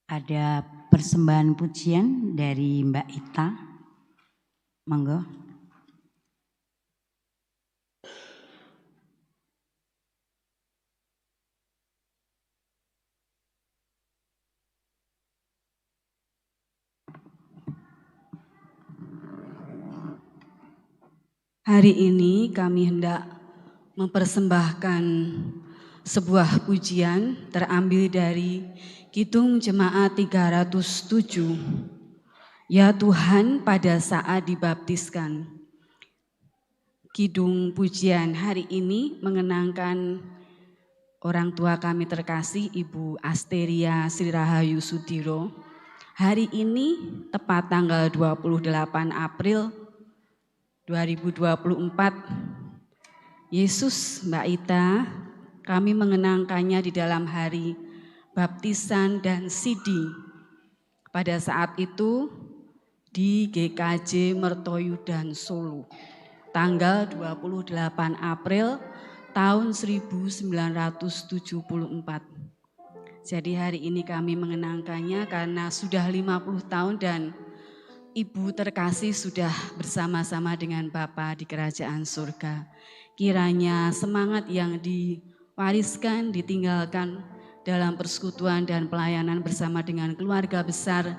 Ada persembahan pujian dari Mbak Ita. Monggo. Hari ini kami hendak mempersembahkan sebuah pujian terambil dari Kidung Jemaat 307. Ya Tuhan, pada saat dibaptiskan. Kidung pujian hari ini mengenangkan orang tua kami terkasih Ibu Asteria Sri Rahayu Sudiro. Hari ini tepat tanggal 28 April 2024. Yesus, Mbak Ita, kami mengenangkannya di dalam hari baptisan dan sidi. Pada saat itu di GKJ Mertoyudan Solo, tanggal 28 April tahun 1974. Jadi hari ini kami mengenangkannya karena sudah 50 tahun dan Ibu terkasih sudah bersama-sama dengan Bapa di kerajaan surga. Kiranya semangat yang diwariskan, ditinggalkan dalam persekutuan dan pelayanan bersama dengan keluarga besar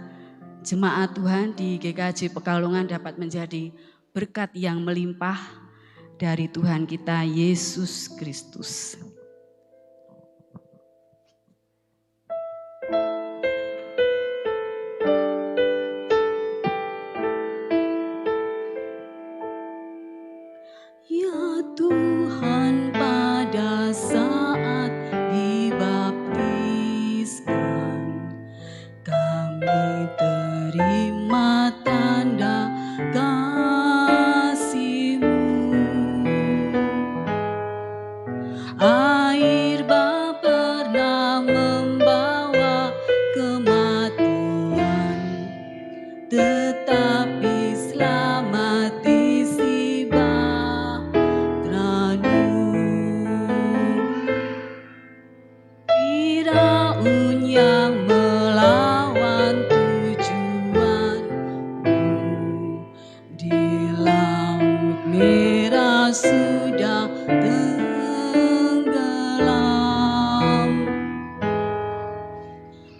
jemaat Tuhan di GKJ Pekalongan dapat menjadi berkat yang melimpah dari Tuhan kita Yesus Kristus. Ya Tuhan, pada saat dibaptiskan kami terima tanda kasih-Mu. Air bah pernah membawa kematian, tetapi selamat isi bahtera-Mu. Firaun yang melawan tujuan-Mu di Laut Merah sudah tenggelam,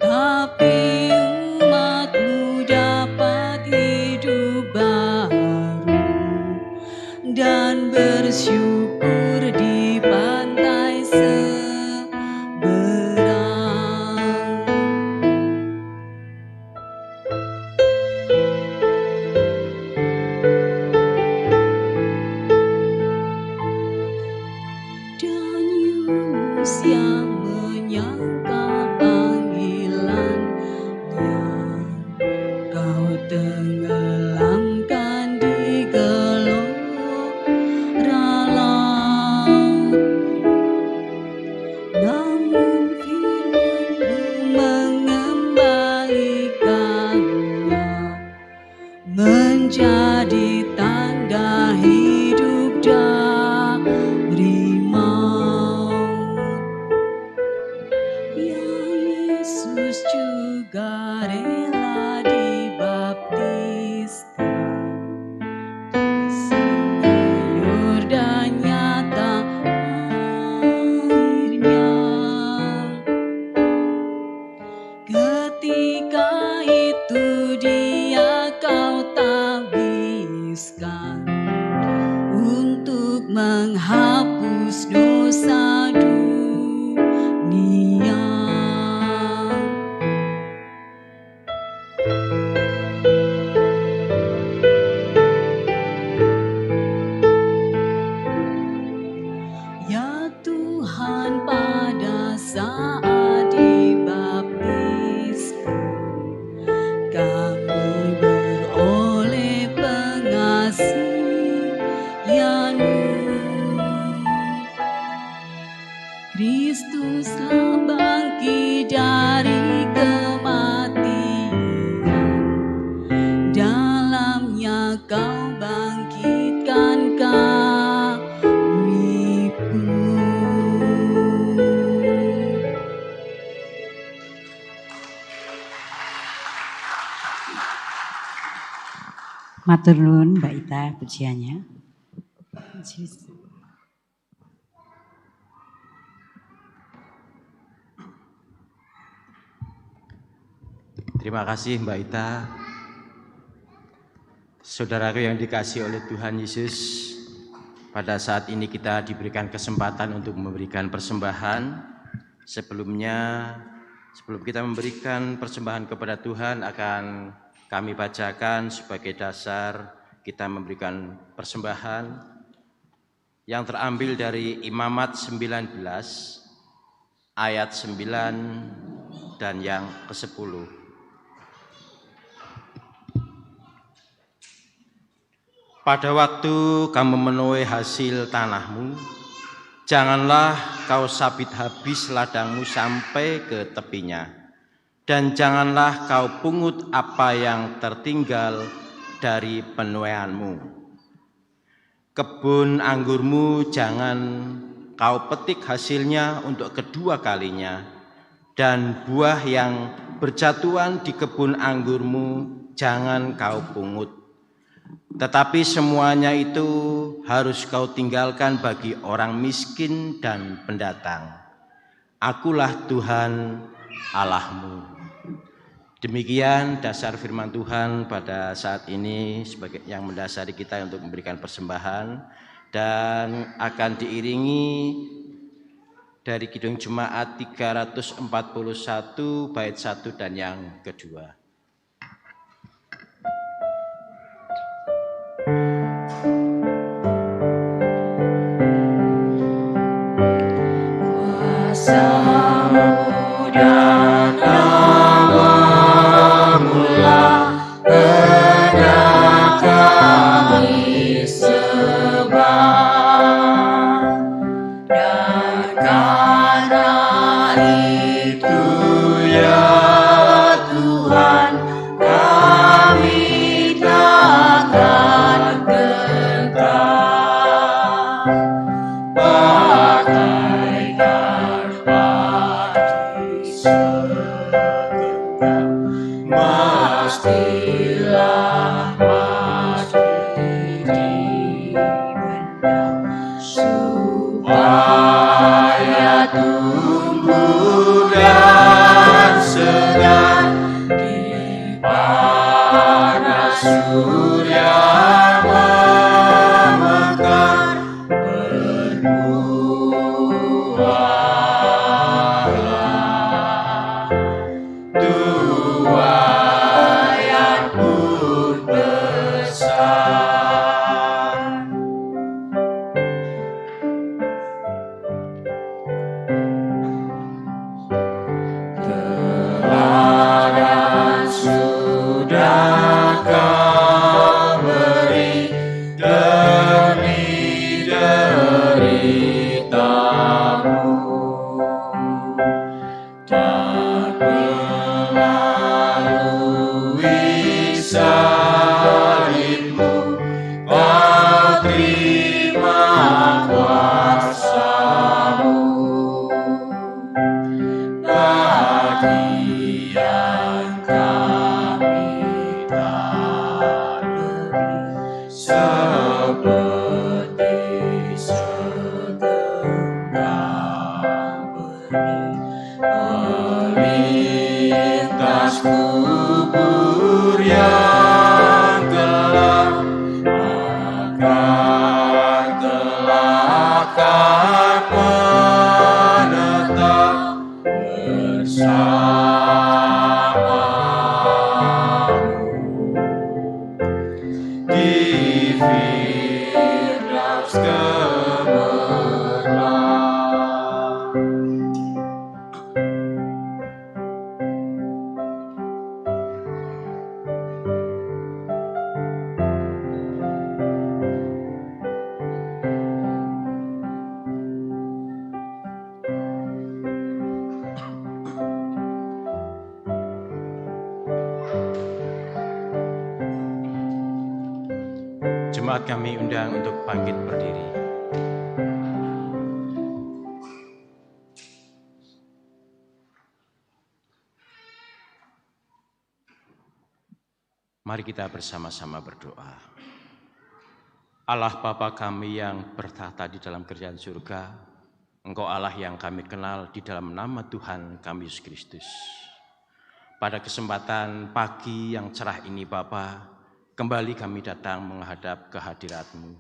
tapi umat-Mu dapat hidup baru dan bersyukur di pantai seberang. Dan Yunus yang menyangka panggilannya, Kau tenggelamkan di gelora laut. Tuhan pada saat dibaptis, kami beroleh pengasihan-Mu. Kristuslah bangkit dari kematian, dalamnya Kau bangkitkan kami pun. Matur nuwun Mbak Ita pujiannya. Terima kasih Mbak Ita. Saudaraku yang dikasihi oleh Tuhan Yesus, pada saat ini kita diberikan kesempatan untuk memberikan persembahan. Sebelum kita memberikan persembahan kepada Tuhan, akan kami bacakan sebagai dasar kita memberikan persembahan yang terambil dari Imamat 19 ayat 9 dan yang ke-10. Pada waktu kamu menuai hasil tanahmu, janganlah kau sabit habis ladangmu sampai ke tepinya, dan janganlah kau pungut apa yang tertinggal dari penuaianmu. Kebun anggurmu jangan kau petik hasilnya untuk kedua kalinya, dan buah yang berjatuhan di kebun anggurmu jangan kau pungut. Tetapi semuanya itu harus kau tinggalkan bagi orang miskin dan pendatang. Akulah Tuhan Allahmu. Demikian dasar firman Tuhan pada saat ini sebagai yang mendasari kita untuk memberikan persembahan, dan akan diiringi dari Kidung Jemaat 341 bait 1 dan yang kedua. Kuasa-Mu dan nama-Mu-lah hendak kami sembah, dan karena itu ya Tuhan, kami takkan gentar. Bagaikan padi segenggam, mestilah mati dipendam, supaya tumbuh dan segar di panas surya memekar. Berbuahlah, tuaian pun besar. jemaat kami undang untuk bangkit berdiri. Mari kita bersama-sama berdoa. Allah Bapa kami yang bertahta di dalam kerajaan surga, Engkau Allah yang kami kenal di dalam nama Tuhan kami Yesus Kristus. Pada kesempatan pagi yang cerah ini Bapa, kembali kami datang menghadap kehadirat-Mu.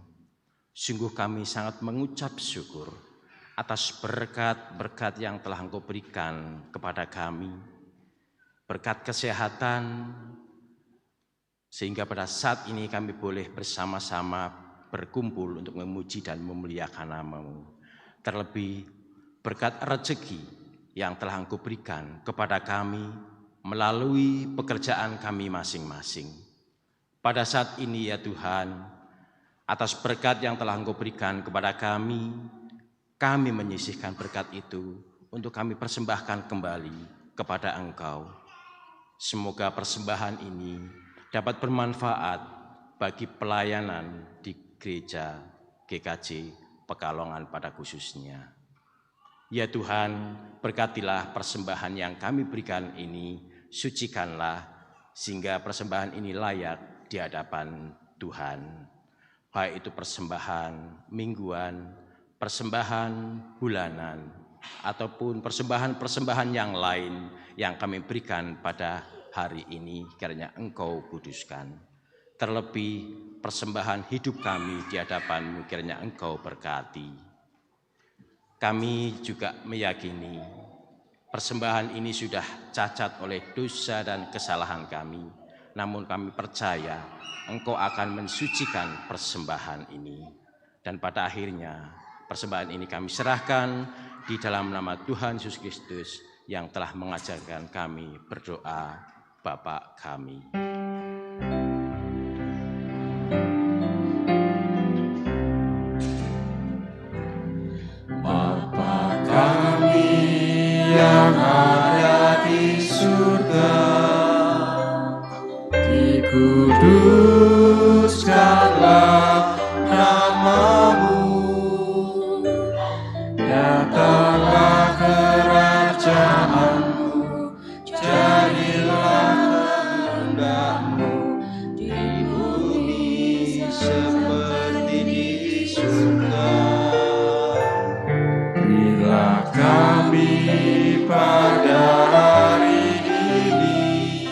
Sungguh kami sangat mengucap syukur atas berkat-berkat yang telah Engkau berikan kepada kami. Berkat kesehatan, sehingga pada saat ini kami boleh bersama-sama berkumpul untuk memuji dan memuliakan nama-Mu. Terlebih berkat rezeki yang telah Engkau berikan kepada kami melalui pekerjaan kami masing-masing. Pada saat ini ya Tuhan, atas berkat yang telah Engkau berikan kepada kami menyisihkan berkat itu untuk kami persembahkan kembali kepada Engkau. Semoga persembahan ini dapat bermanfaat bagi pelayanan di gereja GKJ Pekalongan pada khususnya. Ya Tuhan, berkatilah persembahan yang kami berikan ini, sucikanlah sehingga persembahan ini layak di hadapan Tuhan. Baik itu persembahan mingguan, persembahan bulanan, ataupun persembahan-persembahan yang lain yang kami berikan pada hari ini kiranya Engkau kuduskan. Terlebih persembahan hidup kami di hadapan-Mu kiranya Engkau berkati. Kami juga meyakini persembahan ini sudah cacat oleh dosa dan kesalahan kami. Namun kami percaya Engkau akan mensucikan persembahan ini. Dan pada akhirnya persembahan ini kami serahkan di dalam nama Tuhan Yesus Kristus yang telah mengajarkan kami berdoa, Bapa kami. Bapa kami yang ada di surga, dikuduskanlah nama-Mu, datanglah kerajaan-Mu, jadilah kehendak-Mu di bumi seperti di surga. Berilah kami pada hari ini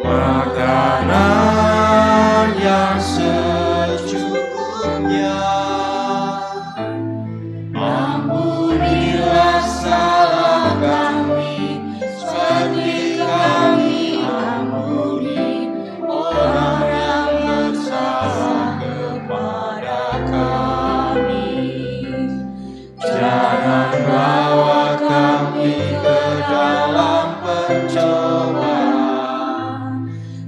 makanan yang secukupnya. Ampunilah salah kami seperti kami ampuni orang yang bersalah kepada kami. Jangan bawa kami ke dalam pencobaan,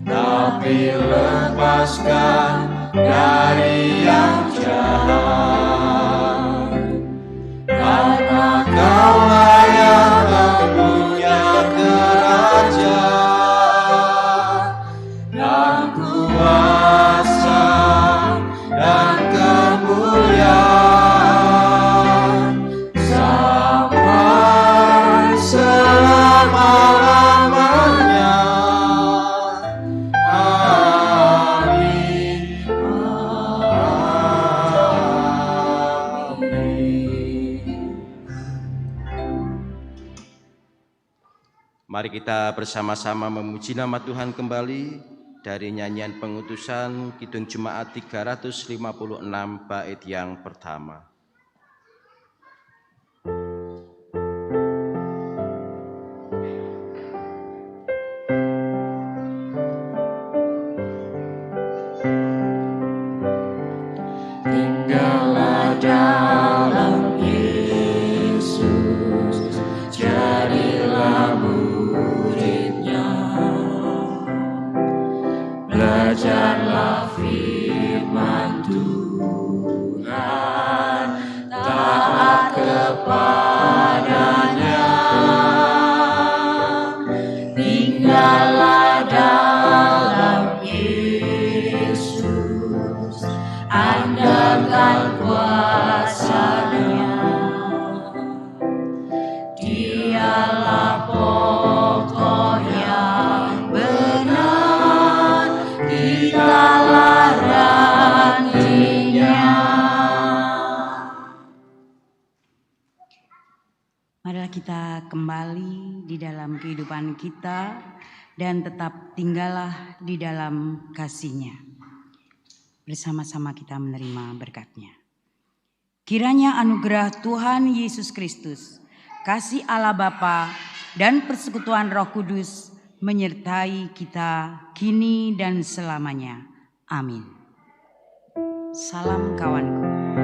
tapi lepaskan dari yang jahat. Karena Kaulah yang punya kerajaan dan kuasa dan kemuliaan sampai selama-lamanya. Amin. Mari kita bersama-sama memuji nama Tuhan kembali dari nyanyian pengutusan Kidung Jemaat 356 bait yang pertama. Tinggallah dalam Yesus, jadilah murid-Nya. Belajarlah firman Tuhan, taat kepadanya. Tinggallah dalam Yesus, Marilah kita kembali di dalam kehidupan kita dan tetap tinggallah di dalam kasih-Nya. Bersama-sama kita menerima berkat-Nya. Kiranya anugerah Tuhan Yesus Kristus, kasih Allah Bapa dan persekutuan Roh Kudus menyertai kita kini dan selamanya. Amin. Salam kawanku.